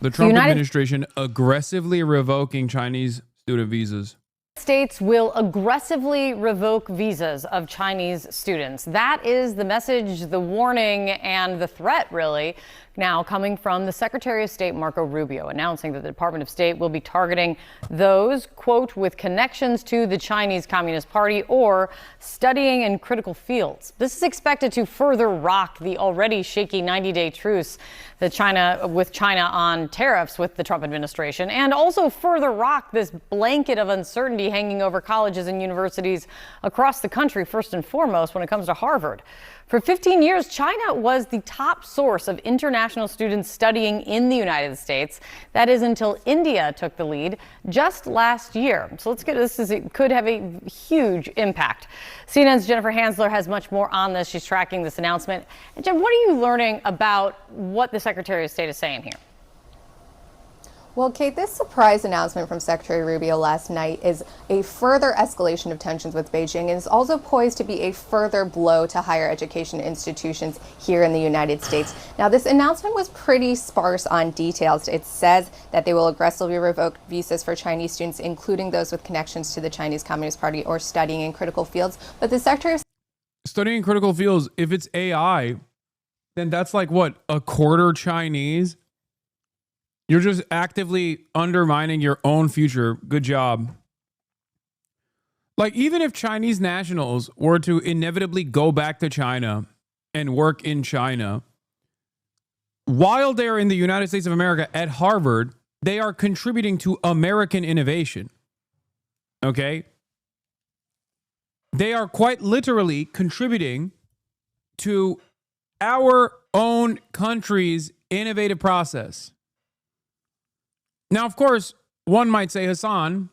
The Trump administration aggressively revoking Chinese student visas. States will aggressively revoke visas of Chinese students. That is the message, the warning, and the threat, really, now coming from the Secretary of State, Marco Rubio, announcing that the Department of State will be targeting those, quote, with connections to the Chinese Communist Party or studying in critical fields. This is expected to further rock the already shaky 90-day truce with China on tariffs with the Trump administration, and also further rock this blanket of uncertainty hanging over colleges and universities across the country, first and foremost when it comes to Harvard. For 15 years, China was the top source of international students studying in the United States. That is until India took the lead just last year. So let's get this. It could have a huge impact. CNN's Jennifer Hansler has much more on this. She's tracking this announcement. And Jen, what are you learning about what the Secretary of State is saying here? Well, Kate, this surprise announcement from Secretary Rubio last night is a further escalation of tensions with Beijing and is also poised to be a further blow to higher education institutions here in the United States. Now, this announcement was pretty sparse on details. It says that they will aggressively revoke visas for Chinese students, including those with connections to the Chinese Communist Party or studying in critical fields. But the Secretary of Studying in critical fields, if it's AI, then that's like what, a quarter Chinese? You're just actively undermining your own future. Good job. Like, even if Chinese nationals were to inevitably go back to China and work in China, while they're in the United States of America at Harvard, they are contributing to American innovation. Okay? They are quite literally contributing to our own country's innovative process. Now, of course, one might say, Hassan,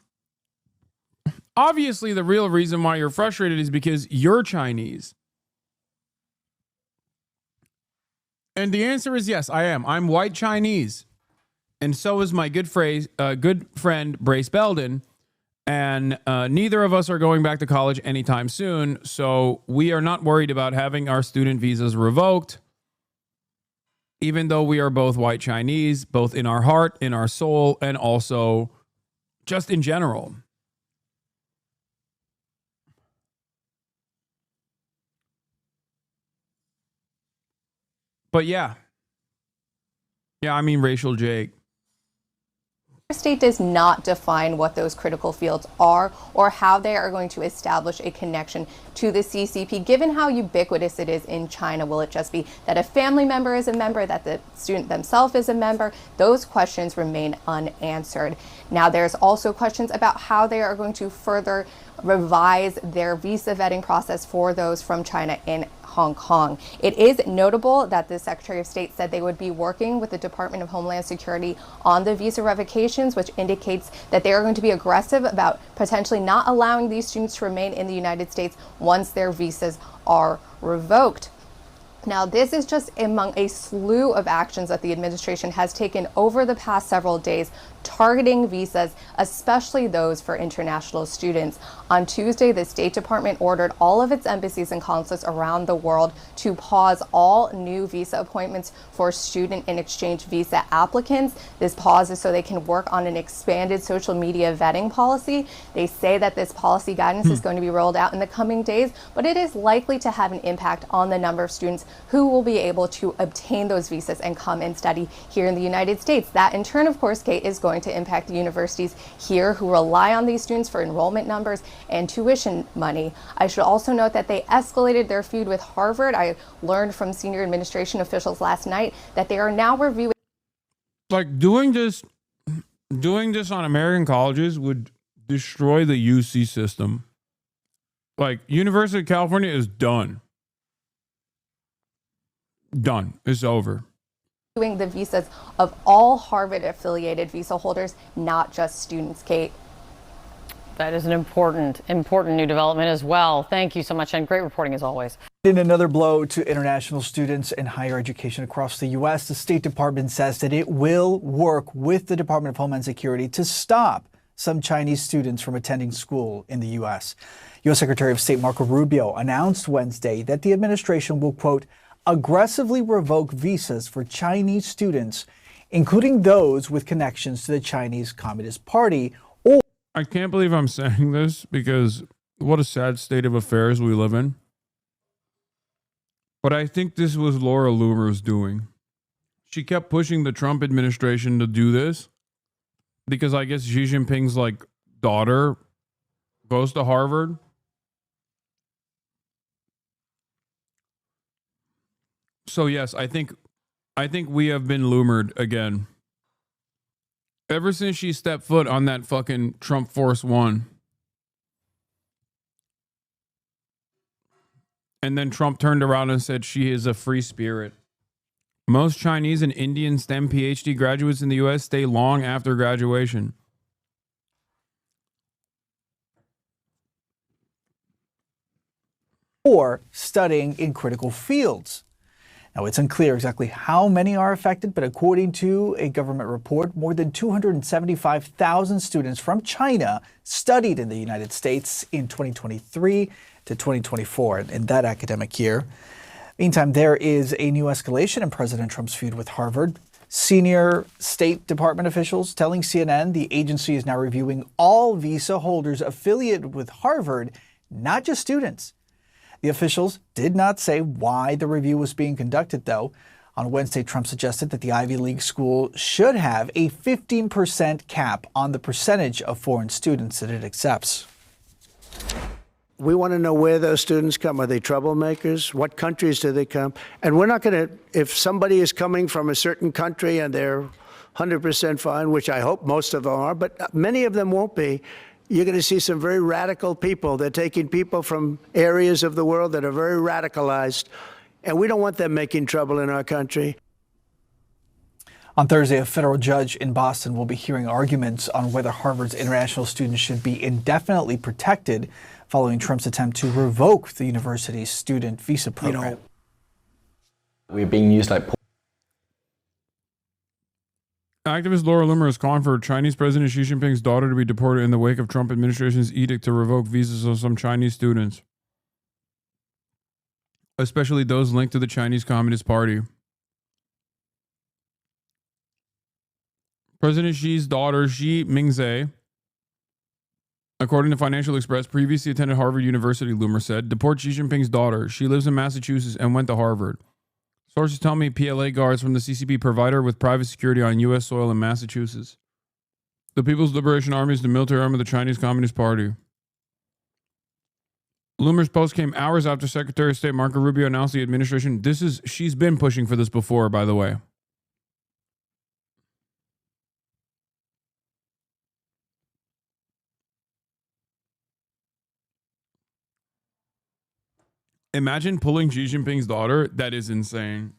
obviously the real reason why you're frustrated is because you're Chinese. And the answer is yes, I am. I'm white Chinese. And so is my good friend, Brace Belden. And neither of us are going back to college anytime soon. So we are not worried about having our student visas revoked. Even though we are both white Chinese, both in our heart, in our soul, and also just in general. But yeah, I mean, racial Jake. State does not define what those critical fields are or how they are going to establish a connection to the CCP. Given how ubiquitous it is in China, will it just be that a family member is a member, that the student themselves is a member? Those questions remain unanswered. Now, there's also questions about how they are going to further revise their visa vetting process for those from China in Hong Kong. It is notable that the Secretary of State said they would be working with the Department of Homeland Security on the visa revocations, which indicates that they are going to be aggressive about potentially not allowing these students to remain in the United States once their visas are revoked. Now, this is just among a slew of actions that the administration has taken over the past several days, targeting visas, especially those for international students. On Tuesday, the State Department ordered all of its embassies and consulates around the world to pause all new visa appointments for student and exchange visa applicants. This pause is so they can work on an expanded social media vetting policy. They say that this policy guidance is going to be rolled out in the coming days, but it is likely to have an impact on the number of students who will be able to obtain those visas and come and study here in the United States. That, in turn, of course, Kate, is going to impact the universities here who rely on these students for enrollment numbers and tuition money. I should also note that they escalated their feud with Harvard. I learned from senior administration officials last night that they are now reviewing. Like, doing this on American colleges would destroy the UC system. Like, University of California is done. Done. It's over. The visas of all Harvard-affiliated visa holders, not just students, Kate. That is an important new development as well. Thank you so much, and great reporting as always. In another blow to international students in higher education across the U.S., the State Department says that it will work with the Department of Homeland Security to stop some Chinese students from attending school in the U.S. U.S. Secretary of State Marco Rubio announced Wednesday that the administration will, quote, aggressively revoke visas for Chinese students, including those with connections to the Chinese Communist Party. Or I can't believe I'm saying this because what a sad state of affairs we live in. But I think this was Laura Loomer's doing. She kept pushing the Trump administration to do this because I guess Xi Jinping's like daughter goes to Harvard. So yes, I think we have been Loomered again. Ever since she stepped foot on that fucking Trump Force One. And then Trump turned around and said she is a free spirit. Most Chinese and Indian STEM PhD graduates in the U.S. stay long after graduation. or studying in critical fields. Now, it's unclear exactly how many are affected, but according to a government report, more than 275,000 students from China studied in the United States in 2023 to 2024 in that academic year. Meantime, there is a new escalation in President Trump's feud with Harvard. Senior State Department officials telling CNN the agency is now reviewing all visa holders affiliated with Harvard, not just students. The officials did not say why the review was being conducted, though. On Wednesday, Trump suggested that the Ivy League school should have a 15% cap on the percentage of foreign students that it accepts. We want to know where those students come. Are they troublemakers? What countries do they come? And we're not going to, if somebody is coming from a certain country and they're 100% fine, which I hope most of them are, but many of them won't be, you're going to see some very radical people. They're taking people from areas of the world that are very radicalized, and we don't want them making trouble in our country. On Thursday, a federal judge in Boston will be hearing arguments on whether Harvard's international students should be indefinitely protected following Trump's attempt to revoke the university's student visa program. We're being used like... Activist Laura Loomer is calling for Chinese President Xi Jinping's daughter to be deported in the wake of Trump administration's edict to revoke visas of some Chinese students, especially those linked to the Chinese Communist Party. President Xi's daughter, Xi Mingzhe, according to Financial Express, previously attended Harvard University, Loomer said. Deport Xi Jinping's daughter. She lives in Massachusetts and went to Harvard. Sources tell me PLA guards from the CCP provide her with private security on U.S. soil in Massachusetts. The People's Liberation Army is the military arm of the Chinese Communist Party. Loomer's post came hours after Secretary of State Marco Rubio announced the administration. She's been pushing for this before, by the way. Imagine pulling Xi Jinping's daughter. That is insane.